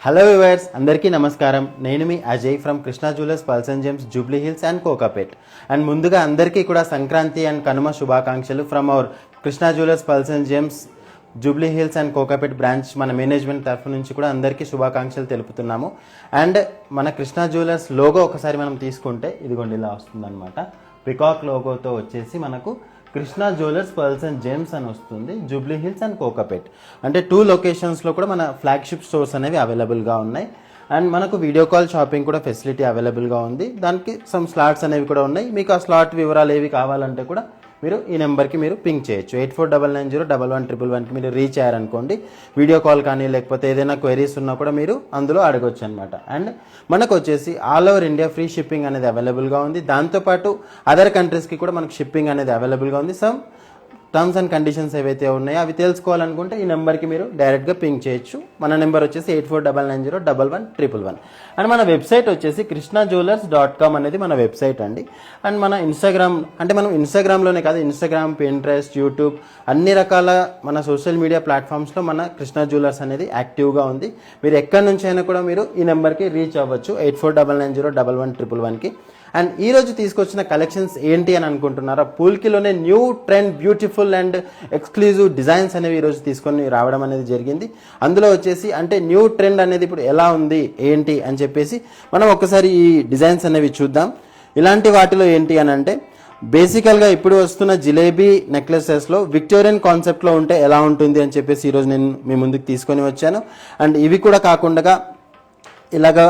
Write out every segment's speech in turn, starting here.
Hello viewers, అందరికీ నమస్కారం. నేను మీ Ajay from Krishna jewellers pearls and gems, Jubilee Hills and Kokapet. And ముందుగా అందరికీ కూడా సంక్రాంతి అండ్ కనుమ శుభాకాంక్షలు from our Krishna jewellers pearls and gems, Jubilee Hills and Kokapet branch మన మేనేజ్మెంట్ తరఫు నుంచి కూడా అందరికీ శుభాకాంక్షలు తెలుపుతున్నాము. అండ్ మన కృష్ణా జ్యువెలర్స్ లోగో ఒకసారి మనం తీసుకుంటే ఇదిగోండి ఇలా వస్తుందన్నమాట. పికాక్ లోగోతో వచ్చేసి మనకు Krishna jewellers pearls and gems అని వస్తుంది, జూబ్లీ హిల్స్ అండ్ కోకాపేట్. అంటే 2 లొకేషన్స్లో కూడా మన ఫ్లాగ్షిప్ స్టోర్స్ అనేవి అవైలబుల్గా ఉన్నాయి. అండ్ మనకు వీడియో కాల్ షాపింగ్ కూడా ఫెసిలిటీ అవైలబుల్గా ఉంది. దానికి సమ్ స్లాట్స్ అనేవి కూడా ఉన్నాయి. మీకు ఆ స్లాట్ వివరాలు ఏవి కావాలంటే కూడా మీరు ఈ నెంబర్కి మీరు పింక్ చేయొచ్చు. 8499011111కి మీరు రీచ్ అయ్యారనుకోండి, వీడియో కాల్ కానీ లేకపోతే ఏదైనా క్వైరీస్ ఉన్నా కూడా మీరు అందులో అడగొచ్చు అనమాట. అండ్ మనకు వచ్చేసి all over India free shipping అనేది అవైలబుల్గా ఉంది. దాంతోపాటు అదర్ కంట్రీస్కి కూడా మనకు షిప్పింగ్ అనేది అవైలబుల్గా ఉంది. సమ్ టర్మ్స్ అండ్ కండిషన్స్ ఏవైతే ఉన్నాయో అవి తెలుసుకోవాలనుకుంటే ఈ నెంబర్కి మీరు డైరెక్ట్గా పింక్ చేయొచ్చు. మన నెంబర్ వచ్చేసి 8499011111. అండ్ మన వెబ్సైట్ వచ్చేసి krishnajewellers.com అనేది మన వెబ్సైట్ అండి. అండ్ మన ఇన్స్టాగ్రామ్, అంటే మనం ఇన్స్టాగ్రామ్లోనే కాదు, ఇన్స్టాగ్రామ్, పింట్రెస్ట్, యూట్యూబ్ అన్ని రకాల మన సోషల్ మీడియా ప్లాట్ఫామ్స్లో మన కృష్ణా జ్యువెలర్స్ అనేది యాక్టివ్గా ఉంది. మీరు ఎక్కడి నుంచి అయినా కూడా మీరు ఈ నెంబర్కి రీచ్ అవ్వచ్చు, 8499011111కి. అండ్ ఈరోజు తీసుకొచ్చిన కలెక్షన్స్ ఏంటి అని అనుకుంటున్నారా? పూల్కిలోనే new trend, beautiful and exclusive designs అనేవి ఈరోజు తీసుకొని రావడం అనేది జరిగింది. అందులో వచ్చేసి అంటే న్యూ ట్రెండ్ అనేది ఇప్పుడు ఎలా ఉంది ఏంటి అని చెప్పేసి మనం ఒకసారి ఈ డిజైన్స్ అనేవి చూద్దాం. ఇలాంటి వాటిలో ఏంటి అని అంటే బేసికల్గా ఇప్పుడు వస్తున్న జిలేబీ నెక్లెసెస్లో విక్టోరియన్ కాన్సెప్ట్లో ఉంటే ఎలా ఉంటుంది అని చెప్పేసి ఈరోజు నేను మీ ముందుకు తీసుకొని వచ్చాను. అండ్ ఇవి కూడా కాకుండా ఇలాగా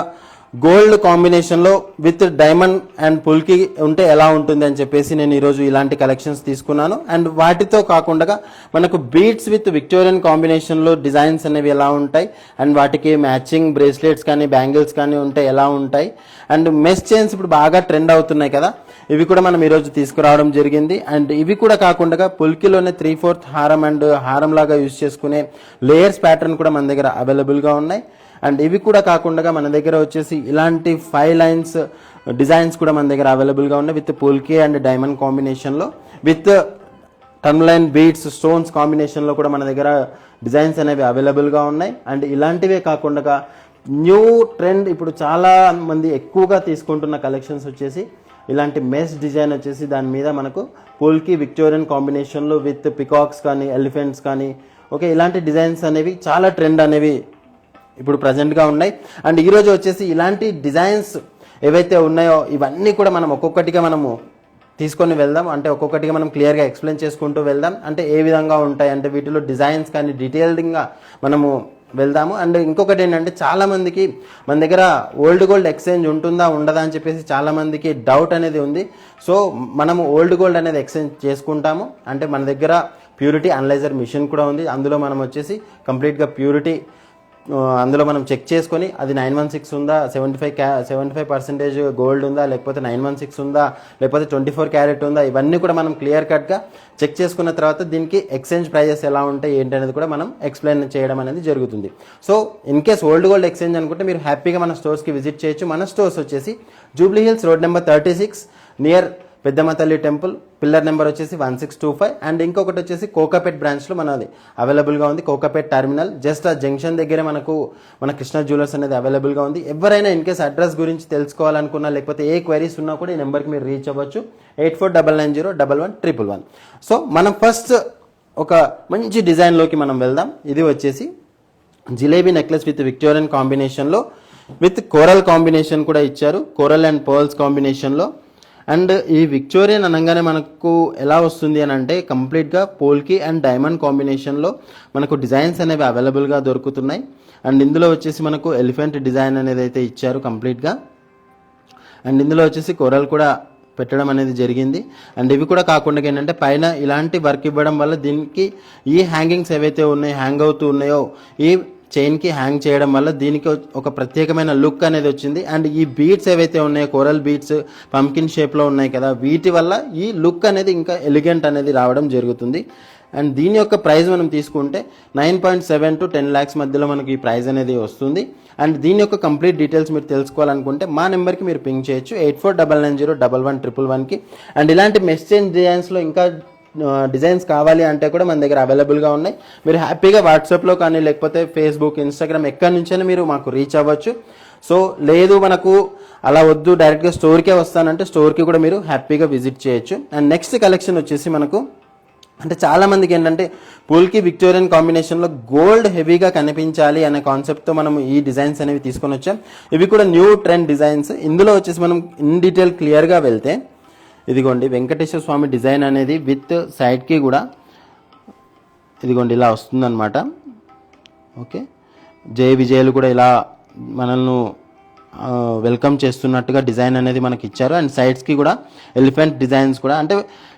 గోల్డ్ కాంబినేషన్లో విత్ డైమండ్ అండ్ పుల్కి ఉంటే ఎలా ఉంటుంది అని చెప్పేసి నేను ఈరోజు ఇలాంటి కలెక్షన్స్ తీసుకున్నాను. అండ్ వాటితో కాకుండా మనకు బీడ్స్ విత్ విక్టోరియన్ కాంబినేషన్లో డిజైన్స్ అనేవి ఎలా ఉంటాయి, అండ్ వాటికి మ్యాచింగ్ బ్రేస్లెట్స్ కానీ బ్యాంగిల్స్ కానీ ఉంటే ఎలా ఉంటాయి, అండ్ మెష్ చైన్స్ ఇప్పుడు బాగా ట్రెండ్ అవుతున్నాయి కదా, ఇవి కూడా మనం ఈరోజు తీసుకురావడం జరిగింది. అండ్ ఇవి కూడా కాకుండా పుల్కిలోనే 3/4 హారం అండ్ హారం లాగా యూజ్ చేసుకునే లేయర్స్ ప్యాటర్న్ కూడా మన దగ్గర అవైలబుల్గా ఉన్నాయి. అండ్ ఇవి కూడా కాకుండా మన దగ్గర వచ్చేసి ఇలాంటి 5 లైన్స్ డిజైన్స్ కూడా మన దగ్గర అవైలబుల్గా ఉన్నాయి విత్ పుల్కి అండ్ డైమండ్ కాంబినేషన్లో, విత్ టర్మ్లైన్ బీడ్స్ స్టోన్స్ కాంబినేషన్లో కూడా మన దగ్గర డిజైన్స్ అనేవి అవైలబుల్గా ఉన్నాయి. అండ్ ఇలాంటివే కాకుండా న్యూ ట్రెండ్ ఇప్పుడు చాలా మంది ఎక్కువగా తీసుకుంటున్న కలెక్షన్స్ వచ్చేసి ఇలాంటి మెష్ డిజైన్ వచ్చేసి దాని మీద మనకు పుల్కి విక్టోరియన్ కాంబినేషన్లో విత్ పికాక్స్ కానీ ఎలిఫెంట్స్ కానీ ఓకే, ఇలాంటి డిజైన్స్ అనేవి చాలా ట్రెండ్ అనేవి ఇప్పుడు ప్రజెంట్గా ఉన్నాయి. అండ్ ఈరోజు వచ్చేసి ఇలాంటి డిజైన్స్ ఏవైతే ఉన్నాయో ఇవన్నీ కూడా మనం ఒక్కొక్కటిగా మనము తీసుకొని వెళ్దాం. అంటే ఒక్కొక్కటిగా మనం క్లియర్గా ఎక్స్ప్లెయిన్ చేసుకుంటూ వెళ్దాం. అంటే ఏ విధంగా ఉంటాయి అంటే వీటిలో డిజైన్స్ కానీ డీటెయిల్డ్గా మనము వెళ్దాము. అండ్ ఇంకొకటి ఏంటంటే చాలామందికి మన దగ్గర ఓల్డ్ గోల్డ్ ఎక్స్చేంజ్ ఉంటుందా ఉండదా అని చెప్పేసి చాలామందికి డౌట్ అనేది ఉంది. సో మనము ఓల్డ్ గోల్డ్ అనేది ఎక్స్చేంజ్ చేసుకుంటాము. అంటే మన దగ్గర ప్యూరిటీ అనలైజర్ మిషన్ కూడా ఉంది. అందులో మనం వచ్చేసి కంప్లీట్గా ప్యూరిటీ అందులో మనం చెక్ చేసుకొని అది 916 ఉందా, 75% గోల్డ్ ఉందా, లేకపోతే 916 ఉందా, లేకపోతే 24 క్యారెట్ ఉందా, ఇవన్నీ కూడా మనం క్లియర్ కట్గా చెక్ చేసుకున్న తర్వాత దీనికి ఎక్స్చేంజ్ ప్రైజెస్ ఎలా ఉంటాయి ఏంటి అనేది కూడా మనం ఎక్స్ప్లెయిన్ చేయడం అనేది జరుగుతుంది. So in case old gold exchange అనుకుంటే మీరు హ్యాపీగా మన స్టోర్స్కి విజిట్ చేయొచ్చు. మన స్టోర్స్ వచ్చేసి Jubilee hills road number 36 near పెద్దమ్మ తల్లి టెంపుల్, పిల్లర్ నెంబర్ వచ్చేసి 1625. అండ్ ఇంకొకటి వచ్చేసి కోకాపేట్ బ్రాంచ్లో మనది అవైలబుల్గా ఉంది. కోకాపేట్ టర్మినల్ జస్ట్ ఆ జంక్షన్ దగ్గరే మనకు మన కృష్ణా జ్యువెలర్స్ అనేది అవైలబుల్గా ఉంది. ఎవరైనా ఇన్ కేస్ అడ్రస్ గురించి తెలుసుకోవాలనుకున్నా లేకపోతే ఏ క్వైరీస్ ఉన్నా కూడా ఈ నెంబర్కి మీరు రీచ్ అవ్వచ్చు, 8499011111. సో మనం ఫస్ట్ ఒక మంచి డిజైన్లోకి మనం వెళ్దాం. ఇది వచ్చేసి జిలేబీ నెక్లెస్ విత్ విక్టోరియన్ కాంబినేషన్లో విత్ కోరల్ కాంబినేషన్ కూడా ఇచ్చారు, కోరల్ అండ్ పర్ల్స్ కాంబినేషన్లో. అండ్ ఈ విక్టోరియన్ అనగానే మనకు ఎలా వస్తుంది అని అంటే కంప్లీట్గా పోల్కి అండ్ డైమండ్ కాంబినేషన్లో మనకు డిజైన్స్ అనేవి అవైలబుల్గా దొరుకుతున్నాయి. అండ్ ఇందులో వచ్చేసి మనకు ఎలిఫెంట్ డిజైన్ అనేది అయితే ఇచ్చారు కంప్లీట్గా. అండ్ ఇందులో వచ్చేసి కొరల్ కూడా పెట్టడం అనేది జరిగింది. అండ్ ఇవి కూడా కాకుండా ఏంటంటే పైన ఇలాంటి వర్క్ ఇవ్వడం వల్ల దీనికి ఈ హ్యాంగింగ్స్ ఏవైతే ఉన్నాయో హ్యాంగ్ అవుతూ ఉన్నాయో ఈ చైన్కి హ్యాంగ్ చేయడం వల్ల దీనికి ఒక ప్రత్యేకమైన లుక్ అనేది వచ్చింది. అండ్ ఈ బీడ్స్ ఏవైతే ఉన్నాయో కోరల్ బీడ్స్ పంకిన్ షేప్లో ఉన్నాయి కదా, వీటి వల్ల ఈ లుక్ అనేది ఇంకా ఎలిగెంట్ అనేది రావడం జరుగుతుంది. అండ్ దీని యొక్క ప్రైస్ మనం తీసుకుంటే 9.7 to 10 lakhs మధ్యలో మనకి ఈ ప్రైస్ అనేది వస్తుంది. అండ్ దీని యొక్క కంప్లీట్ డీటెయిల్స్ మీరు తెలుసుకోవాలనుకుంటే మా నెంబర్కి మీరు పింక్ చేయొచ్చు, 8499011111కి. అండ్ ఇలాంటి మెష్ చైన్ డిజైన్స్లో ఇంకా డిజైన్స్ కావాలి అంటే కూడా మన దగ్గర అవైలబుల్గా ఉన్నాయి. మీరు హ్యాపీగా వాట్సాప్లో కానీ లేకపోతే ఫేస్బుక్, ఇన్స్టాగ్రామ్ ఎక్కడి నుంచైనా మీరు మాకు రీచ్ అవ్వచ్చు. సో లేదు మనకు అలా వద్దు డైరెక్ట్గా స్టోర్కే వస్తానంటే స్టోర్కి కూడా మీరు హ్యాపీగా విజిట్ చేయొచ్చు. అండ్ నెక్స్ట్ కలెక్షన్ వచ్చేసి మనకు అంటే చాలామందికి ఏంటంటే పూల్కి విక్టోరియన్ కాంబినేషన్లో గోల్డ్ హెవీగా కనిపించాలి అనే కాన్సెప్ట్తో మనం ఈ డిజైన్స్ అనేవి తీసుకొని వచ్చాం. ఇవి కూడా న్యూ ట్రెండ్ డిజైన్స్. ఇందులో వచ్చేసి మనం ఇన్ డీటెయిల్ క్లియర్గా వెళ్తే ఇదిగోండి వెంకటేశ్వర స్వామి డిజైన్ అనేది విత్ సైడ్కి కూడా ఇదిగోండి ఇలా వస్తుందన్నమాట. ఓకే, జయ విజయలు కూడా ఇలా మనల్ని వెల్కమ్ చేస్తున్నట్టుగా డిజైన్ అనేది మనకి ఇచ్చారు. అండ్ సైడ్స్కి కూడా ఎలిఫెంట్ డిజైన్స్ కూడా అంటే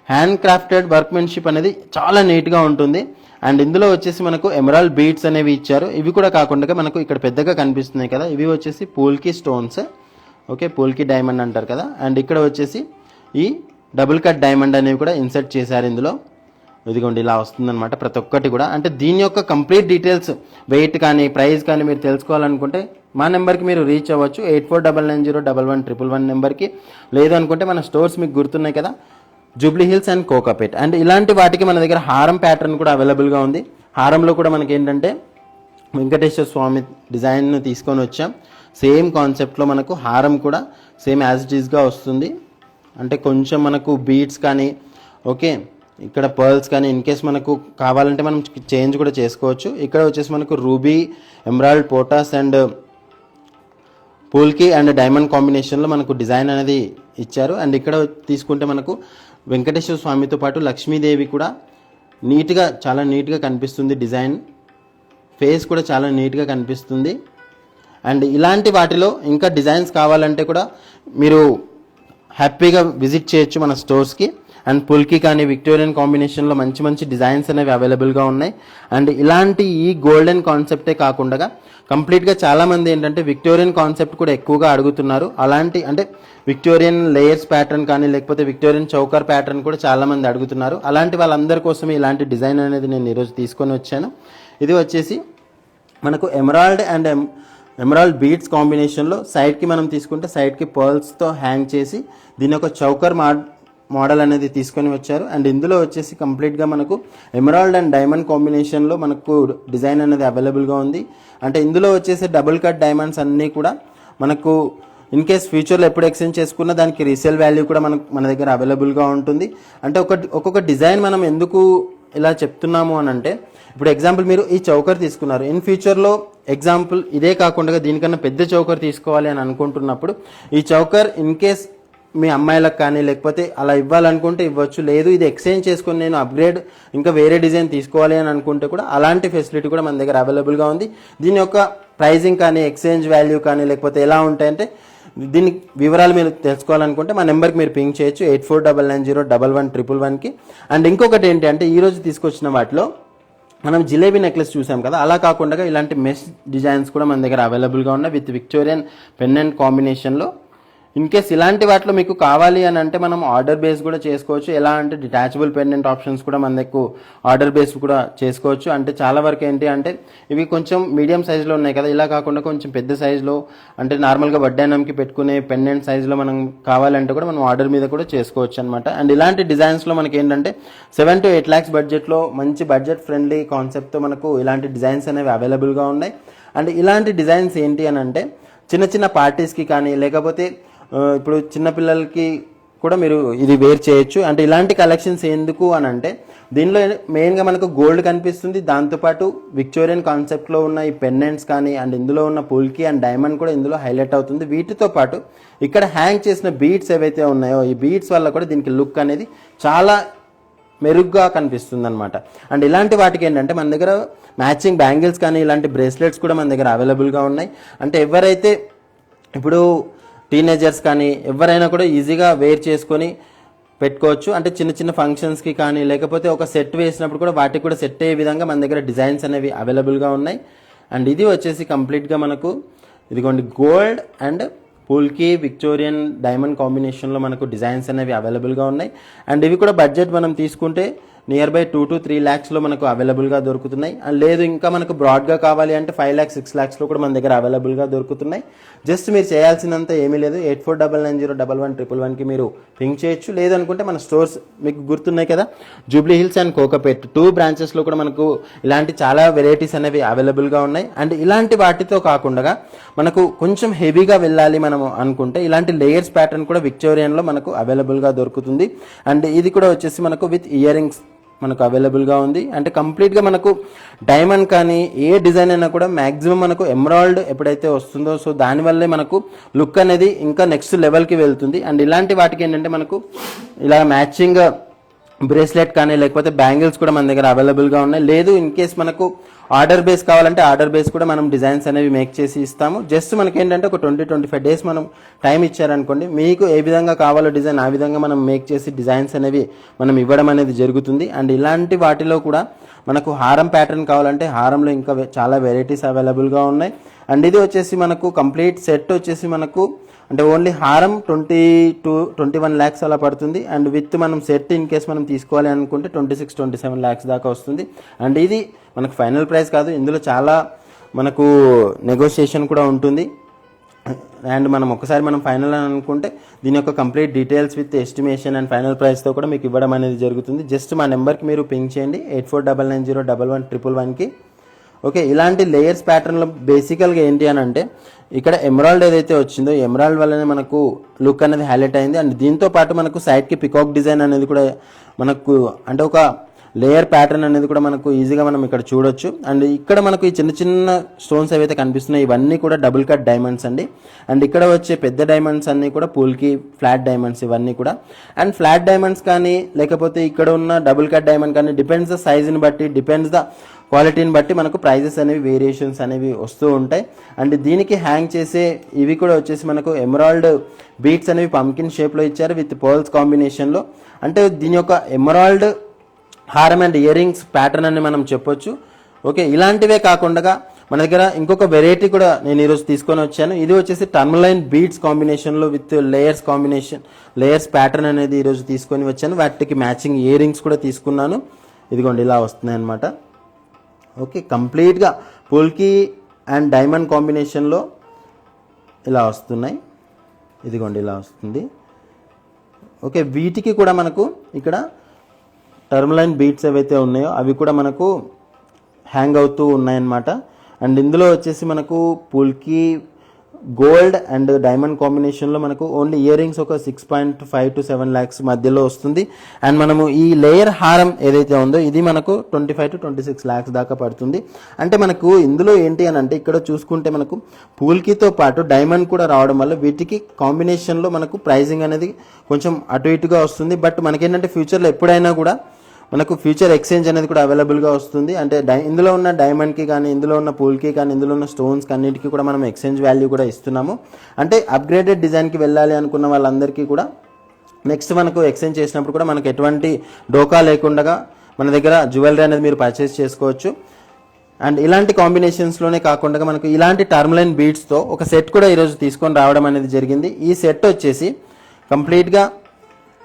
హ్యాండ్ క్రాఫ్టెడ్ వర్క్మెన్షిప్ అనేది చాలా నీట్గా ఉంటుంది. అండ్ ఇందులో వచ్చేసి మనకు ఎమరాల్డ్ బీడ్స్ అనేవి ఇచ్చారు. ఇవి కూడా కాకుండా మనకు ఇక్కడ పెద్దగా కనిపిస్తున్నాయి కదా, ఇవి వచ్చేసి పూల్కి స్టోన్స్. ఓకే, పూల్కి డైమండ్ అంటారు కదా. అండ్ ఇక్కడ వచ్చేసి ఈ డబుల్ కట్ డైమండ్ అనేవి కూడా ఇన్సర్ట్ చేశారు ఇందులో. ఇదిగోండి ఇలా వస్తుందన్నమాట ప్రతి ఒక్కటి కూడా. అంటే దీని యొక్క కంప్లీట్ డీటెయిల్స్, వెయిట్ కానీ ప్రైస్ కానీ మీరు తెలుసుకోవాలనుకుంటే మా నెంబర్కి మీరు రీచ్ అవ్వచ్చు, 8499011111 నెంబర్కి. లేదు అనుకుంటే మన స్టోర్స్ మీకు గుర్తున్నాయి కదా, Jubilee Hills and Kokapet. And ఇలాంటి వాటికి మన దగ్గర హారం ప్యాటర్న్ కూడా అవైలబుల్గా ఉంది. హారంలో కూడా మనకి ఏంటంటే వెంకటేశ్వర స్వామి డిజైన్ను తీసుకొని వచ్చాం. సేమ్ కాన్సెప్ట్లో మనకు హారం కూడా సేమ్ యాజ్ ఇట్ ఈస్గా వస్తుంది. అంటే కొంచెం మనకు బీడ్స్ కానీ ఓకే ఇక్కడ పర్ల్స్ కానీ ఇన్ కేస్ మనకు కావాలంటే మనం చేంజ్ కూడా చేసుకోవచ్చు. ఇక్కడ వచ్చేసి మనకు రూబీ, ఎమరాల్డ్, పోటాస్ అండ్ పూల్కి అండ్ డైమండ్ కాంబినేషన్లో మనకు డిజైన్ అనేది ఇచ్చారు. అండ్ ఇక్కడ తీసుకుంటే మనకు వెంకటేశ్వర స్వామితో పాటు లక్ష్మీదేవి కూడా నీట్గా చాలా నీట్గా కనిపిస్తుంది. డిజైన్ ఫేస్ కూడా చాలా నీట్గా కనిపిస్తుంది. అండ్ ఇలాంటి వాటిలో ఇంకా డిజైన్స్ కావాలంటే కూడా మీరు హ్యాపీగా విజిట్ చేయొచ్చు మన స్టోర్స్కి. అండ్ పుల్కి కానీ విక్టోరియన్ కాంబినేషన్లో మంచి మంచి డిజైన్స్ అనేవి అవైలబుల్గా ఉన్నాయి. అండ్ ఇలాంటి ఈ గోల్డెన్ కాన్సెప్టే కాకుండా కంప్లీట్గా చాలామంది ఏంటంటే విక్టోరియన్ కాన్సెప్ట్ కూడా ఎక్కువగా అడుగుతున్నారు. అలాంటి అంటే విక్టోరియన్ లేయర్స్ ప్యాటర్న్ కానీ లేకపోతే విక్టోరియన్ చౌకర్ ప్యాటర్న్ కూడా చాలామంది అడుగుతున్నారు. అలాంటి వాళ్ళందరి కోసం ఇలాంటి డిజైన్ అనేది నేను ఈరోజు తీసుకొని వచ్చాను. ఇది వచ్చేసి మనకు ఎమరాల్డ్ అండ్ ఎమరాల్డ్ బీడ్స్ కాంబినేషన్లో సైడ్కి మనం తీసుకుంటే సైడ్కి పర్ల్స్తో హ్యాంగ్ చేసి దీని ఒక చౌకర్ మోడల్ అనేది తీసుకొని వచ్చారు. అండ్ ఇందులో వచ్చేసి కంప్లీట్గా మనకు ఎమరాల్డ్ అండ్ డైమండ్ కాంబినేషన్లో మనకు డిజైన్ అనేది అవైలబుల్గా ఉంది. అంటే ఇందులో వచ్చేసి డబుల్ కట్ డైమండ్స్ అన్నీ కూడా మనకు ఇన్ కేస్ ఫ్యూచర్లో ఎప్పుడు ఎక్స్చేంజ్ చేసుకున్నా దానికి రీసేల్ వాల్యూ కూడా మన దగ్గర అవైలబుల్గా ఉంటుంది. అంటే ఒక్కొక్క డిజైన్ మనం ఎందుకు ఇలా చెప్తున్నాము అని అంటే ఇప్పుడు ఎగ్జాంపుల్ మీరు ఈ చౌకర్ తీసుకున్నారు, ఇన్ ఫ్యూచర్లో ఎగ్జాంపుల్ ఇదే కాకుండా దీనికన్నా పెద్ద చౌకర్ తీసుకోవాలి అని అనుకుంటున్నప్పుడు ఈ చౌకర్ ఇన్ కేస్ మీ అమ్మాయిలకు కానీ లేకపోతే అలా ఇవ్వాలనుకుంటే ఇవ్వచ్చు. లేదు ఇది ఎక్స్చేంజ్ చేసుకొని నేను అప్గ్రేడ్ ఇంకా వేరే డిజైన్ తీసుకోవాలి అని అనుకుంటే కూడా అలాంటి ఫెసిలిటీ కూడా మన దగ్గర అవైలబుల్గా ఉంది. దీని యొక్క ప్రైజింగ్ కానీ ఎక్స్చేంజ్ వాల్యూ కానీ లేకపోతే ఎలా ఉంటాయంటే దీని వివరాలు మీరు తెలుసుకోవాలనుకుంటే మా నెంబర్కి మీరు పింక్ చేయొచ్చు 8499011111కి. అండ్ ఇంకొకటి ఏంటి అంటే ఈరోజు తీసుకొచ్చిన వాటిలో మనం జిలేబీ నెక్లెస్ చూసాం కదా, అలా కాకుండా ఇలాంటి మెష్ డిజైన్స్ కూడా మన దగ్గర అవైలబుల్గా ఉన్నాయి విత్ విక్టోరియన్ పెండెంట్ కాంబినేషన్లో. ఇన్ కేస్ ఇలాంటి వాటిలో మీకు కావాలి అని అంటే మనం ఆర్డర్ బేస్ కూడా చేసుకోవచ్చు. ఎలా అంటే డిటాచబుల్ పెండెంట్ ఆప్షన్స్ కూడా మన దగ్గర ఆర్డర్ బేస్ కూడా చేసుకోవచ్చు. అంటే చాలా వరకు ఏంటి అంటే ఇవి కొంచెం మీడియం సైజులో ఉన్నాయి కదా, ఇలా కాకుండా కొంచెం పెద్ద సైజులో అంటే నార్మల్గా వడ్డానంకి పెట్టుకునే పెండెంట్ సైజులో మనం కావాలంటే కూడా మనం ఆర్డర్ మీద కూడా చేసుకోవచ్చు అనమాట. అండ్ ఇలాంటి డిజైన్స్లో మనకి ఏంటంటే 7 to 8 lakhs బడ్జెట్లో మంచి బడ్జెట్ ఫ్రెండ్లీ కాన్సెప్ట్తో మనకు ఇలాంటి డిజైన్స్ అనేవి అవైలబుల్గా ఉన్నాయి. అండ్ ఇలాంటి డిజైన్స్ ఏంటి అని అంటే చిన్న చిన్న పార్టీస్కి కానీ లేకపోతే ఇప్పుడు చిన్నపిల్లలకి కూడా మీరు ఇది వేర్ చేయొచ్చు. అంటే ఇలాంటి కలెక్షన్స్ ఎందుకు అని అంటే దీనిలో మెయిన్గా మనకు గోల్డ్ కనిపిస్తుంది, దాంతోపాటు విక్టోరియన్ కాన్సెప్ట్లో ఉన్న ఈ పెండెంట్స్ కానీ అండ్ ఇందులో ఉన్న పుల్కి అండ్ డైమండ్ కూడా ఇందులో హైలైట్ అవుతుంది. వీటితో పాటు ఇక్కడ హ్యాంగ్ చేసిన బీడ్స్ ఏవైతే ఉన్నాయో ఈ బీడ్స్ వల్ల కూడా దీనికి లుక్ అనేది చాలా మెరుగ్గా కనిపిస్తుంది అనమాట. అండ్ ఇలాంటి వాటికి ఏంటంటే మన దగ్గర మ్యాచింగ్ బ్యాంగిల్స్ కానీ ఇలాంటి బ్రేస్లెట్స్ కూడా మన దగ్గర అవైలబుల్గా ఉన్నాయి. అంటే ఎవరైతే ఇప్పుడు టీనేజర్స్ కానీ ఎవరైనా కూడా ఈజీగా వేర్ చేసుకొని పెట్టుకోవచ్చు. అంటే చిన్న చిన్న ఫంక్షన్స్కి కానీ లేకపోతే ఒక సెట్ వేసినప్పుడు కూడా వాటికి కూడా సెట్ అయ్యే విధంగా మన దగ్గర డిజైన్స్ అనేవి అవైలబుల్గా ఉన్నాయి. అండ్ ఇది వచ్చేసి కంప్లీట్గా మనకు ఇదిగోండి గోల్డ్ అండ్ పూల్కి విక్టోరియన్ డైమండ్ కాంబినేషన్లో మనకు డిజైన్స్ అనేవి అవైలబుల్గా ఉన్నాయి. అండ్ ఇవి కూడా బడ్జెట్ మనం తీసుకుంటే నియర్ బై 2 to 3 lakhsలో మనకు అవైలబుల్గా దొరుకుతున్నాయి. అండ్ లేదు ఇంకా మనకు బ్రాడ్గా కావాలి అంటే 5 lakhs 6 lakhsలో కూడా మన దగ్గర అవైలబుల్గా దొరుకుతున్నాయి. జస్ట్ మీరు చేయాల్సినంత ఏమీ లేదు. 84990111కి మీరు పింక్ చేయొచ్చు. లేదనుకుంటే మన స్టోర్స్ మీకు గుర్తున్నాయి కదా, జూబ్లీ హిల్స్ అండ్ కోకాపేట్ 2 బ్రాంచెస్లో కూడా మనకు ఇలాంటి చాలా వెరైటీస్ అనేవి అవైలబుల్గా ఉన్నాయి. అండ్ ఇలాంటి వాటితో కాకుండా మనకు కొంచెం హెవీగా వెళ్ళాలి మనము అనుకుంటే ఇలాంటి లేయర్స్ ప్యాటర్న్ కూడా విక్టోరియన్లో మనకు అవైలబుల్గా దొరుకుతుంది. అండ్ ఇది కూడా వచ్చేసి మనకు విత్ ఇయర్ రింగ్స్ మనకు అవైలబుల్గా ఉంది. అంటే కంప్లీట్గా మనకు డైమండ్ కానీ ఏ డిజైన్ అయినా కూడా మ్యాక్సిమం మనకు ఎమరాల్డ్ ఎప్పుడైతే వస్తుందో సో దానివల్లే మనకు లుక్ అనేది ఇంకా నెక్స్ట్ లెవెల్కి వెళ్తుంది. అండ్ ఇలాంటి వాటికి ఏంటంటే మనకు ఇలా మ్యాచింగ్ బ్రేస్లెట్ కానీ లేకపోతే బ్యాంగిల్స్ కూడా మన దగ్గర అవైలబుల్గా ఉన్నాయి. లేదు ఇన్ కేస్ మనకు ఆర్డర్ బేస్ కావాలంటే ఆర్డర్ బేస్ కూడా మనం డిజైన్స్ అనేవి మేక్ చేసి ఇస్తాము. జస్ట్ మనకి ఏంటంటే ఒక 20-25 days మనం టైం ఇచ్చారనుకోండి, మీకు ఏ విధంగా కావాలో డిజైన్ ఆ విధంగా మనం మేక్ చేసి డిజైన్స్ అనేవి మనం ఇవ్వడం అనేది జరుగుతుంది. అండ్ ఇలాంటి వాటిలో కూడా మనకు హారం ప్యాటర్న్ కావాలంటే హారంలో ఇంకా చాలా వెరైటీస్ అవైలబుల్గా ఉన్నాయి. అండ్ ఇది వచ్చేసి మనకు కంప్లీట్ సెట్ వచ్చేసి మనకు అంటే ఓన్లీ హారం 20-21 lakhs అలా పడుతుంది. అండ్ విత్ మనం సెట్ ఇన్ కేస్ మనం తీసుకోవాలి అనుకుంటే 26-27 lakhs దాకా వస్తుంది. అండ్ ఇది మనకు ఫైనల్ ప్రైస్ కాదు, ఇందులో చాలా మనకు నెగోషియేషన్ కూడా ఉంటుంది. అండ్ మనం ఒకసారి మనం ఫైనల్ అని అనుకుంటే దీని యొక్క complete details with estimation and final ప్రైస్తో కూడా మీకు ఇవ్వడం అనేది జరుగుతుంది. జస్ట్ మా నెంబర్కి మీరు పింక్ చేయండి 84990111కి. ఓకే, ఇలాంటి లేయర్స్ ప్యాటర్న్లో బేసికల్గా ఏంటి అని అంటే ఇక్కడ ఎమరాల్డ్ ఏదైతే వచ్చిందో ఎమరాల్డ్ వల్లనే మనకు లుక్ అనేది హైలైట్ అయింది. అండ్ దీంతో పాటు మనకు సైడ్కి పికాక్ డిజైన్ అనేది కూడా మనకు అంటే ఒక లేయర్ ప్యాటర్న్ అనేది కూడా మనకు ఈజీగా మనం ఇక్కడ చూడొచ్చు. అండ్ ఇక్కడ మనకు ఈ చిన్న చిన్న స్టోన్స్ ఏవైతే కనిపిస్తున్నాయి ఇవన్నీ కూడా డబుల్ కట్ డైమండ్స్ అండి. అండ్ ఇక్కడ వచ్చే పెద్ద డైమండ్స్ అన్నీ కూడా పూల్కి ఫ్లాట్ డైమండ్స్ ఇవన్నీ కూడా. అండ్ ఫ్లాట్ డైమండ్స్ కానీ లేకపోతే ఇక్కడ ఉన్న డబుల్ కట్ డైమండ్ కానీ డిపెండ్స్ ద సైజుని బట్టి డిపెండ్స్ ద క్వాలిటీని బట్టి మనకు ప్రైజెస్ అనేవి వేరియేషన్స్ అనేవి వస్తూ ఉంటాయి. అండ్ దీనికి హ్యాంగ్ చేసే ఇవి కూడా వచ్చేసి మనకు ఎమరాల్డ్ బీట్స్ అనేవి పంకిన్ షేప్లో ఇచ్చారు విత్ పర్ల్స్ కాంబినేషన్లో. అంటే దీని యొక్క ఎమరాల్డ్ హారం అండ్ ఇయర్ రింగ్స్ ప్యాటర్న్ అని మనం చెప్పొచ్చు. ఓకే, ఇలాంటివే కాకుండా మన దగ్గర ఇంకొక వెరైటీ కూడా నేను ఈరోజు తీసుకొని వచ్చాను. ఇది వచ్చేసి టర్మలైన్ బీడ్స్ కాంబినేషన్లో విత్ లేయర్స్ ప్యాటర్న్ అనేది ఈరోజు తీసుకొని వచ్చాను. వాటికి మ్యాచింగ్ ఇయర్ రింగ్స్ కూడా తీసుకున్నాను. ఇదిగోండి ఇలా వస్తున్నాయి అన్నమాట. ఓకే, కంప్లీట్గా పోల్కి అండ్ డైమండ్ కాంబినేషన్లో ఇలా వస్తున్నాయి. ఇదిగోండి ఇలా వస్తుంది. ఓకే, వీటికి కూడా మనకు ఇక్కడ టర్మలైన్ బీట్స్ ఏవైతే ఉన్నాయో అవి కూడా మనకు హ్యాంగ్ అవుతూ ఉన్నాయన్నమాట. అండ్ ఇందులో వచ్చేసి మనకు పూల్కి గోల్డ్ అండ్ డైమండ్ కాంబినేషన్లో మనకు ఓన్లీ ఇయర్ రింగ్స్ ఒక 6.5 to 7 lakhs మధ్యలో వస్తుంది. అండ్ మనము ఈ లేయర్ హారం ఏదైతే ఉందో ఇది మనకు 25 to 26 lakhs దాకా పడుతుంది. అంటే మనకు ఇందులో ఏంటి అని అంటే ఇక్కడ చూసుకుంటే మనకు పూల్కితో పాటు డైమండ్ కూడా రావడం వల్ల వీటికి కాంబినేషన్లో మనకు ప్రైజింగ్ అనేది కొంచెం అటు ఇటుగా వస్తుంది. బట్ మనకేంటంటే ఫ్యూచర్లో ఎప్పుడైనా కూడా మనకు ఫ్యూచర్ ఎక్స్చేంజ్ అనేది కూడా అవైలబుల్గా వస్తుంది. అంటే ఇందులో ఉన్న డైమండ్కి కానీ ఇందులో ఉన్న పూల్కి కానీ ఇందులో ఉన్న స్టోన్స్కి అన్నిటికీ కూడా మనం ఎక్స్చేంజ్ వాల్యూ కూడా ఇస్తున్నాము. అంటే అప్గ్రేడెడ్ డిజైన్కి వెళ్ళాలి అనుకున్న వాళ్ళందరికీ కూడా నెక్స్ట్ మనకు ఎక్స్చేంజ్ చేసినప్పుడు కూడా మనకు ఎటువంటి డోకా లేకుండా మన దగ్గర జ్యువెలరీ అనేది మీరు పర్చేస్ చేసుకోవచ్చు. అండ్ ఇలాంటి కాంబినేషన్స్లోనే కాకుండా మనకు ఇలాంటి టర్మలైన్ బీడ్స్తో ఒక సెట్ కూడా ఈరోజు తీసుకొని రావడం అనేది జరిగింది. ఈ సెట్ వచ్చేసి కంప్లీట్గా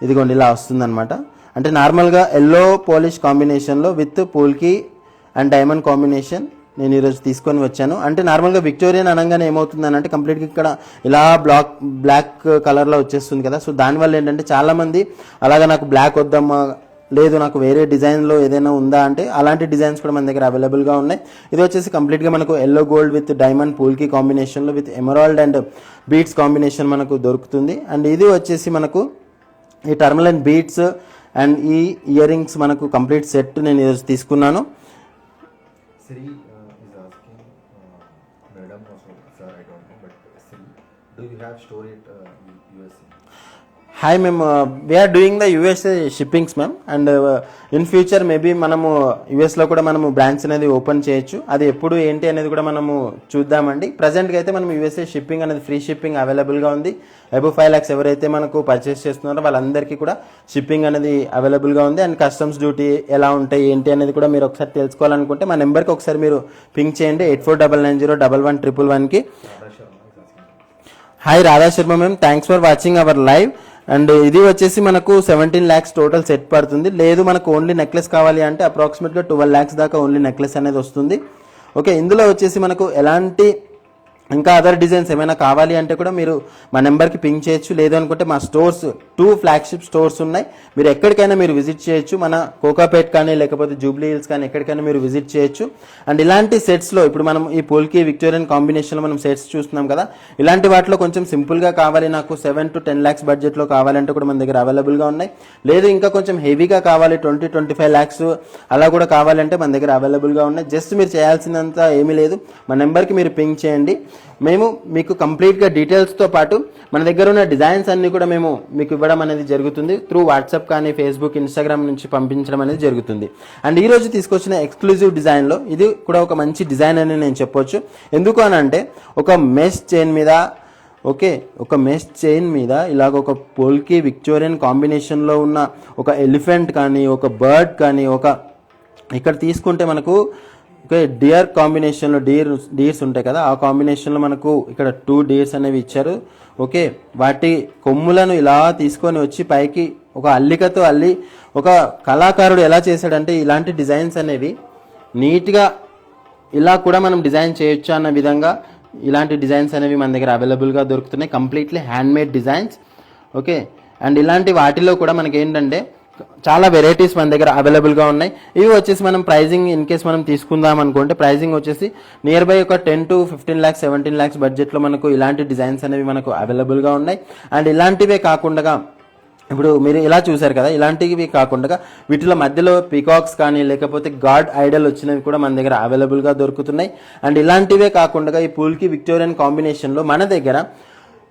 ఇదిగోండి ఇలా వస్తుందన్నమాట. అంటే నార్మల్గా ఎల్లో పాలిష్ కాంబినేషన్లో విత్ పూల్కి అండ్ డైమండ్ కాంబినేషన్ నేను ఈరోజు తీసుకొని వచ్చాను. అంటే నార్మల్గా విక్టోరియన్ అనగానే ఏమవుతుందని అంటే కంప్లీట్గా ఇక్కడ ఇలా బ్లాక్ కలర్లో వచ్చేస్తుంది కదా. సో దానివల్ల ఏంటంటే చాలామంది అలాగా నాకు బ్లాక్ వద్దమ్మా, లేదు నాకు వేరే డిజైన్లో ఏదైనా ఉందా అంటే అలాంటి డిజైన్స్ కూడా మన దగ్గర అవైలబుల్గా ఉన్నాయి. ఇది వచ్చేసి కంప్లీట్గా మనకు ఎల్లో గోల్డ్ విత్ డైమండ్ పూల్కి కాంబినేషన్లో with emerald and beads combination మనకు దొరుకుతుంది. అండ్ ఇది వచ్చేసి మనకు ఈ టర్మలైన్ బీట్స్ అండ్ ఈ ఇయర్ రింగ్స్ మనకు కంప్లీట్ సెట్ నేను ఈరోజు తీసుకున్నాను. Hi ma'am, we're doing the USA shippings ma'am. And in future maybe మనము యూఎస్లో కూడా మనము బ్రాంచ్ అనేది ఓపెన్ చేయొచ్చు. అది ఎప్పుడు ఏంటి అనేది కూడా మనము చూద్దామండి. ప్రజెంట్గా అయితే మనం యూఎస్ఏ షిప్పింగ్ అనేది ఫ్రీ షిప్పింగ్ అవైలబుల్గా ఉంది. అబవ్ 5 lakhs ఎవరైతే మనకు పర్చేస్ చేస్తున్నారో వాళ్ళందరికీ కూడా షిప్పింగ్ అనేది అవైలబుల్గా ఉంది. అండ్ కస్టమ్స్ డ్యూటీ ఎలా ఉంటాయి ఏంటి అనేది కూడా మీరు ఒకసారి తెలుసుకోవాలనుకుంటే మా నెంబర్కి ఒకసారి మీరు పింక్ చేయండి 84990111కి. Hi Radha Sharma ma'am, thanks for watching our live. And ఇది వచ్చేసి మనకు 17 lakhs టోటల్ సెట్ పడుతుంది. లేదు మనకు ఓన్లీ నెక్లెస్ కావాలి అంటే అప్రాక్సిమేట్గా 12 lakhs దాకా ఓన్లీ నెక్లెస్ అనేది వస్తుంది. ఓకే, ఇందులో వచ్చేసి మనకు ఎలాంటి ఇంకా అదర్ డిజైన్స్ ఏమైనా కావాలి అంటే కూడా మీరు మా నెంబర్కి పింక్ చేయొచ్చు. లేదు అనుకుంటే మా స్టోర్స్ 2 ఫ్లాగ్షిప్ స్టోర్స్ ఉన్నాయి, మీరు ఎక్కడికైనా మీరు విజిట్ చేయొచ్చు. మన కోకాపేట్ కానీ లేకపోతే జూబ్లీ హిల్స్ కానీ ఎక్కడికైనా మీరు విజిట్ చేయొచ్చు. అండ్ ఇలాంటి సెట్స్లో ఇప్పుడు మనం ఈ పోల్కి విక్టోరియన్ కాంబినేషన్లో మనం సెట్స్ చూస్తున్నాం కదా, ఇలాంటి వాటిలో కొంచెం సింపుల్గా కావాలి, నాకు 7 to 10 lakhs బడ్జెట్లో కావాలంటే కూడా మన దగ్గర అవైలబుల్గా ఉన్నాయి. లేదు ఇంకా కొంచెం హెవీగా కావాలి 20-25 lakhs అలా కూడా కావాలంటే మన దగ్గర అవైలబుల్గా ఉన్నాయి. జస్ట్ మీరు చేయాల్సినంత ఏమీ లేదు, మా నెంబర్కి మీరు పింక్ చేయండి. మేము మీకు కంప్లీట్గా డీటెయిల్స్తో పాటు మన దగ్గర ఉన్న డిజైన్స్ అన్ని కూడా మేము మీకు ఇవ్వడం అనేది జరుగుతుంది. త్రూ వాట్సాప్ కానీ ఫేస్బుక్ ఇన్స్టాగ్రామ్ నుంచి పంపించడం అనేది జరుగుతుంది. అండ్ ఈ రోజు తీసుకొచ్చిన ఎక్స్క్లూజివ్ డిజైన్లో ఇది కూడా ఒక మంచి డిజైన్ అని నేను చెప్పొచ్చు. ఎందుకు అని అంటే ఒక మెష్ చైన్ మీద, ఓకే, ఒక మెష్ చైన్ మీద ఇలాగ ఒక పోల్కి విక్టోరియన్ కాంబినేషన్లో ఉన్న ఒక ఎలిఫెంట్ కానీ ఒక బర్డ్ కానీ ఒక ఇక్కడ తీసుకుంటే మనకు ఓకే డియర్ కాంబినేషన్లో డీర్స్ ఉంటాయి కదా, ఆ కాంబినేషన్లో మనకు ఇక్కడ 2 డీర్స్ అనేవి ఇచ్చారు. ఓకే, వాటి కొమ్ములను ఇలా తీసుకొని వచ్చి పైకి ఒక అల్లికతో అల్లి ఒక కళాకారుడు ఎలా చేశాడంటే ఇలాంటి డిజైన్స్ అనేవి నీట్గా ఇలా కూడా మనం డిజైన్ చేయొచ్చు అన్న విధంగా ఇలాంటి డిజైన్స్ అనేవి మన దగ్గర అవైలబుల్గా దొరుకుతున్నాయి. Completely handmade designs. Okay, and ఇలాంటి వాటిలో కూడా మనకి ఏంటంటే చాలా వెరైటీస్ మన దగ్గర అవైలబుల్గా ఉన్నాయి. ఇవి వచ్చేసి మనం ప్రైజింగ్ ఇన్ కేస్ మనం తీసుకుందాం అనుకుంటే ప్రైజింగ్ వచ్చేసి నియర్ బై ఒక 10 to 15 lakhs 17 lakhs బడ్జెట్లో మనకు ఇలాంటి డిజైన్స్ అనేవి మనకు అవైలబుల్గా ఉన్నాయి. అండ్ ఇలాంటివే కాకుండా ఇప్పుడు మీరు ఇలా చూసారు కదా, ఇలాంటివి కాకుండా వీటిలో మధ్యలో పీకాక్స్ కానీ లేకపోతే గాడ్ ఐడల్ వచ్చినవి కూడా మన దగ్గర అవైలబుల్గా దొరుకుతున్నాయి. అండ్ ఇలాంటివే కాకుండా ఈ పూల్కి విక్టోరియన్ కాంబినేషన్లో మన దగ్గర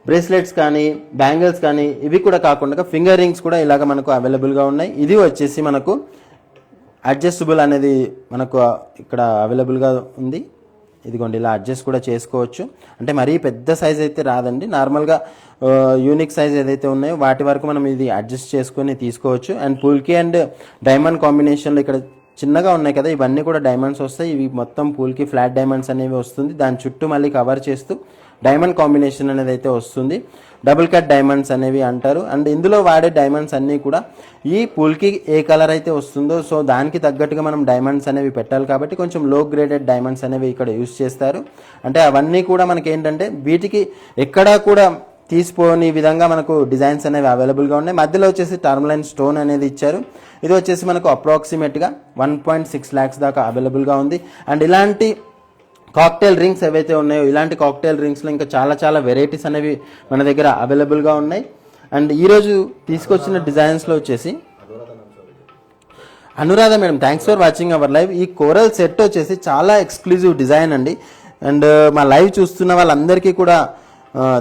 బ్రేస్లెట్స్ కానీ బ్యాంగిల్స్ కానీ ఇవి కూడా కాకుండా ఫింగర్ రింగ్స్ కూడా ఇలాగ మనకు అవైలబుల్గా ఉన్నాయి. ఇది వచ్చేసి మనకు అడ్జస్టబుల్ అనేది మనకు ఇక్కడ అవైలబుల్గా ఉంది. ఇదిగోండి, ఇలా అడ్జస్ట్ కూడా చేసుకోవచ్చు. అంటే మరీ పెద్ద సైజ్ అయితే రాదండి, నార్మల్గా యూనిక్ సైజ్ ఏదైతే ఉన్నాయో వాటి వరకు మనం ఇది అడ్జస్ట్ చేసుకొని తీసుకోవచ్చు. అండ్ పూల్కి అండ్ డైమండ్ కాంబినేషన్లో ఇక్కడ చిన్నగా ఉన్నాయి కదా, ఇవన్నీ కూడా డైమండ్స్ వస్తాయి. ఇవి మొత్తం పూల్కి ఫ్లాట్ డైమండ్స్ అనేవి వస్తుంది, దాని చుట్టూ మళ్ళీ కవర్ చేస్తూ డైమండ్ కాంబినేషన్ అనేది అయితే వస్తుంది. డబుల్ కట్ డైమండ్స్ అనేవి అంటారు. అండ్ ఇందులో వాడే డైమండ్స్ అన్నీ కూడా ఈ పూల్కి ఏ కలర్ అయితే వస్తుందో సో దానికి తగ్గట్టుగా మనం డైమండ్స్ అనేవి పెట్టాలి కాబట్టి కొంచెం లో గ్రేడెడ్ డైమండ్స్ అనేవి ఇక్కడ యూస్ చేస్తారు. అంటే అవన్నీ కూడా మనకి ఏంటంటే వీటికి ఎక్కడా కూడా తీసిపోని విధంగా మనకు డిజైన్స్ అనేవి అవైలబుల్గా ఉన్నాయి. మధ్యలో వచ్చేసి టర్మ్లైన్ స్టోన్ అనేది ఇచ్చారు. ఇది వచ్చేసి మనకు అప్రాక్సిమేట్గా 1.6 lakhs దాకా అవైలబుల్గా ఉంది. అండ్ ఇలాంటి కాక్టైల్ రింగ్స్ ఏవైతే ఉన్నాయో ఇలాంటి కాక్టైల్ రింగ్స్లో ఇంకా చాలా చాలా వెరైటీస్ అనేవి మన దగ్గర అవైలబుల్గా ఉన్నాయి. అండ్ ఈరోజు తీసుకొచ్చిన డిజైన్స్లో వచ్చేసి Anuradha madam, thanks for watching our live. ఈ కోరల్ సెట్ వచ్చేసి చాలా ఎక్స్క్లూజివ్ డిజైన్ అండి. అండ్ మా లైవ్ చూస్తున్న వాళ్ళందరికీ కూడా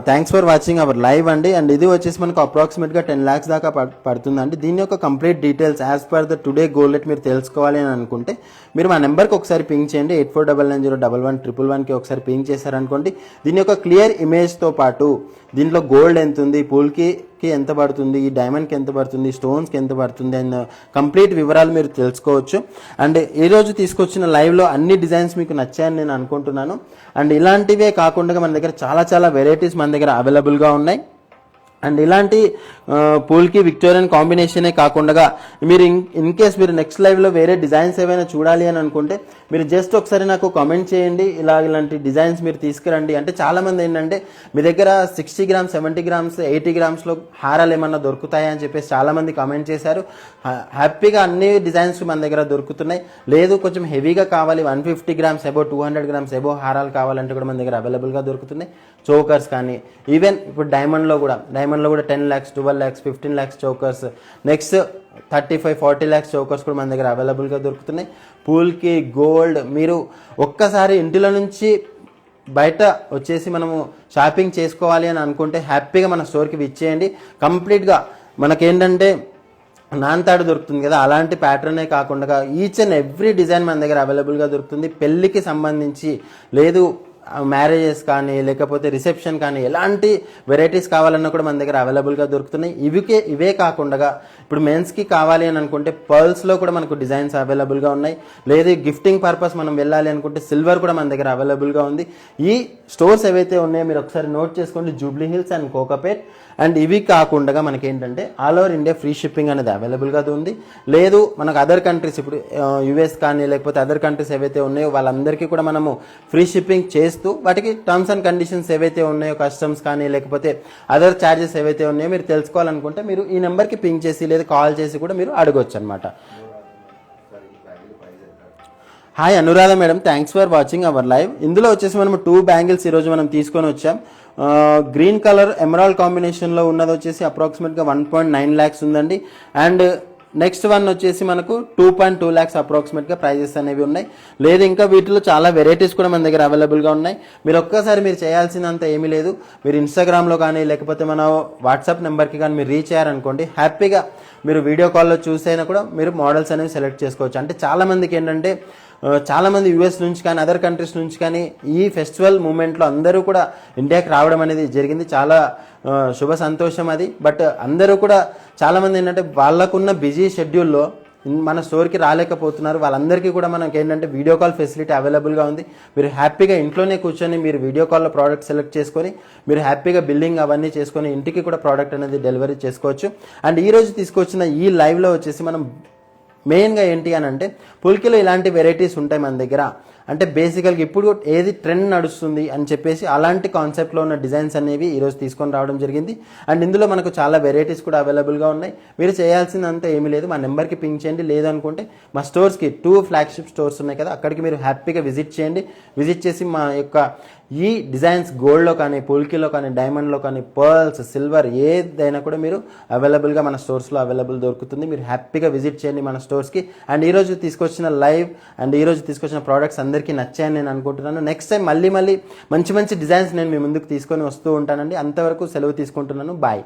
thanks for watching our live అండి. అండ్ ఇది వచ్చేసి మనకు అప్రాక్సిమేట్గా 10 lakhs దాకా పడుతుందండి. దీని యొక్క complete details as per the today goal rate మీరు తెలుసుకోవాలి అని అనుకుంటే మీరు మా నెంబర్కి ఒకసారి పింక్ చేయండి. 8499011111కి ఒకసారి పింక్ చేశారనుకోండి, దీని యొక్క క్లియర్ ఇమేజ్తో పాటు దీంట్లో గోల్డ్ ఎంత ఉంది, పూల్కి ఎంత పడుతుంది, ఈ డైమండ్కి ఎంత పడుతుంది, స్టోన్స్కి ఎంత పడుతుంది అండ్ కంప్లీట్ వివరాలు మీరు తెలుసుకోవచ్చు. అండ్ ఈరోజు తీసుకొచ్చిన లైవ్లో అన్ని డిజైన్స్ మీకు నచ్చాయని నేను అనుకుంటున్నాను. అండ్ ఇలాంటివే కాకుండా మన దగ్గర చాలా చాలా వెరైటీస్ మన దగ్గర అవైలబుల్గా ఉన్నాయి. అండ్ ఇలాంటి పూల్కి విక్టోరియన్ కాంబినేషనే కాకుండా మీరు ఇన్ కేస్ మీరు నెక్స్ట్ లైవ్లో వేరే డిజైన్స్ ఏమైనా చూడాలి అని అనుకుంటే మీరు జస్ట్ ఒకసారి నాకు కామెంట్ చేయండి, ఇలాంటి డిజైన్స్ మీరు తీసుకురండి. అంటే చాలామంది ఏంటంటే మీ దగ్గర 60 grams 70 grams 80 grams హారాలు ఏమన్నా దొరుకుతాయా అని చెప్పేసి చాలామంది కామెంట్ చేశారు. హ్యాపీగా అన్ని డిజైన్స్ మన దగ్గర దొరుకుతున్నాయి. లేదు కొంచెం హెవీగా కావాలి 150 grams అబో 200 grams అబో హారాలు కావాలంటే కూడా మన దగ్గర అవైలబుల్గా దొరుకుతున్నాయి. చోకర్స్ కానీ ఈవెన్ ఇప్పుడు డైమండ్లో కూడా 10 lakhs 12 lakhs 15 lakhs chokers, next 35-40 lakhs chokers కూడా మన దగ్గర అవైలబుల్గా దొరుకుతున్నాయి. పూల్కి గోల్డ్ మీరు ఒక్కసారి ఇంటిలో నుంచి బయట వచ్చేసి మనము షాపింగ్ చేసుకోవాలి అని అనుకుంటే హ్యాపీగా మన స్టోర్కి విచ్చేయండి. కంప్లీట్గా మనకేంటంటే నాన్తాడు దొరుకుతుంది కదా, అలాంటి ప్యాటర్నే కాకుండా ఈచ్ అండ్ ఎవ్రీ డిజైన్ మన దగ్గర అవైలబుల్గా దొరుకుతుంది. పెళ్ళికి సంబంధించి లేదు మ్యారేజెస్ కానీ లేకపోతే రిసెప్షన్ కానీ ఎలాంటి వెరైటీస్ కావాలన్నా కూడా మన దగ్గర అవైలబుల్గా దొరుకుతున్నాయి. ఇవే కాకుండా ఇప్పుడు మెన్స్కి కావాలి అని అనుకుంటే పర్ల్స్లో కూడా మనకు డిజైన్స్ అవైలబుల్గా ఉన్నాయి. లేదు గిఫ్టింగ్ పర్పస్ మనం వెళ్ళాలి అనుకుంటే సిల్వర్ కూడా మన దగ్గర అవైలబుల్గా ఉంది. ఈ స్టోర్స్ ఏవైతే ఉన్నాయో మీరు ఒకసారి నోట్ చేసుకోండి, Jubilee Hills and Kokapet. And ఇవి కాకుండా మనకి ఏంటంటే all over India free shipping అనేది అవైలబుల్గా ఉంది. లేదు మనకు అదర్ కంట్రీస్ ఇప్పుడు యుఎస్ కానీ లేకపోతే అదర్ కంట్రీస్ ఏవైతే ఉన్నాయో వాళ్ళందరికీ కూడా మనము ఫ్రీ షిప్పింగ్ చేస్తూ వాటికి టర్మ్స్ అండ్ కండిషన్స్ ఏవైతే ఉన్నాయో కస్టమ్స్ కానీ లేకపోతే అదర్ ఛార్జెస్ ఏవైతే ఉన్నాయో మీరు తెలుసుకోవాలనుకుంటే మీరు ఈ నెంబర్కి పింక్ చేసి లేదా కాల్ చేసి కూడా మీరు అడగొచ్చు అనమాట. Hi Anuradha madam, thanks for watching our live. ఇందులో వచ్చేసి మనం 2 బ్యాంగిల్స్ ఈరోజు మనం తీసుకొని వచ్చాం. గ్రీన్ కలర్ ఎమరాల్డ్ కాంబినేషన్లో ఉన్నది వచ్చేసి అప్రాక్సిమేట్గా 1.9 lakhs ఉందండి. అండ్ నెక్స్ట్ వన్ వచ్చేసి మనకు 2.2 lakhs అప్రాక్సిమేట్గా ప్రైజెస్ అనేవి ఉన్నాయి. లేదు ఇంకా వీటిలో చాలా వెరైటీస్ కూడా మన దగ్గర అవైలబుల్గా ఉన్నాయి. మీరు ఒక్కసారి మీరు చేయాల్సినంత ఏమీ లేదు, మీరు ఇన్స్టాగ్రామ్లో కానీ లేకపోతే మన వాట్సాప్ నెంబర్కి కానీ మీరు రీచ్ అయ్యారనుకోండి, హ్యాపీగా మీరు వీడియో కాల్లో చూసైనా కూడా మీరు మోడల్స్ అనేవి సెలెక్ట్ చేసుకోవచ్చు. అంటే చాలామందికి ఏంటంటే చాలామంది యూఎస్ నుంచి కానీ అదర్ కంట్రీస్ నుంచి కానీ ఈ ఫెస్టివల్ మూమెంట్లో అందరూ కూడా ఇండియాకి రావడం అనేది జరిగింది. చాలా శుభ సంతోషం అది. బట్ అందరూ కూడా చాలామంది ఏంటంటే వాళ్ళకున్న బిజీ షెడ్యూల్లో మన స్టోర్కి రాలేకపోతున్నారు. వాళ్ళందరికీ కూడా మనకి ఏంటంటే వీడియో కాల్ ఫెసిలిటీ అవైలబుల్గా ఉంది. మీరు హ్యాపీగా ఇంట్లోనే కూర్చొని మీరు వీడియో కాల్లో ప్రోడక్ట్ సెలెక్ట్ చేసుకొని మీరు హ్యాపీగా బిల్లింగ్ అవన్నీ చేసుకొని ఇంటికి కూడా ప్రోడక్ట్ అనేది డెలివరీ చేసుకోవచ్చు. అండ్ ఈరోజు తీసుకొచ్చిన ఈ లైవ్లో వచ్చేసి మనం మెయిన్గా ఏంటి అని అంటే పుల్కిలో ఇలాంటి వెరైటీస్ ఉంటాయి మన దగ్గర. అంటే బేసికల్గా ఇప్పుడు ఏది ట్రెండ్ నడుస్తుంది అని చెప్పేసి అలాంటి కాన్సెప్ట్లో ఉన్న డిజైన్స్ అనేవి ఈరోజు తీసుకొని రావడం జరిగింది. అండ్ ఇందులో మనకు చాలా వెరైటీస్ కూడా అవైలబుల్గా ఉన్నాయి. మీరు చేయాల్సిందంతా ఏమీ లేదు, మా నెంబర్కి పింక్ చేయండి. లేదనుకుంటే మా స్టోర్స్కి 2 ఫ్లాగ్షిప్ స్టోర్స్ ఉన్నాయి కదా, అక్కడికి మీరు హ్యాపీగా విజిట్ చేయండి. విజిట్ చేసి మా యొక్క ఈ డిజైన్స్ గోల్డ్లో కానీ పుల్కిలో కానీ డైమండ్లో కానీ పర్ల్స్ సిల్వర్ ఏదైనా కూడా మీరు అవైలబుల్గా మన స్టోర్స్లో అవైలబుల్ దొరుకుతుంది. మీరు హ్యాపీగా విజిట్ చేయండి మన స్టోర్స్కి. అండ్ ఈరోజు తీసుకొచ్చిన లైవ్ అండ్ ఈరోజు తీసుకొచ్చిన ప్రోడక్ట్స్ అందరికీ నచ్చాయని నేను అనుకుంటున్నాను. నెక్స్ట్ టైం మళ్ళీ మంచి డిజైన్స్ నేను మీ ముందుకు తీసుకొని వస్తూ ఉంటానండి. అంతవరకు సెలవు తీసుకుంటున్నాను. బాయ్.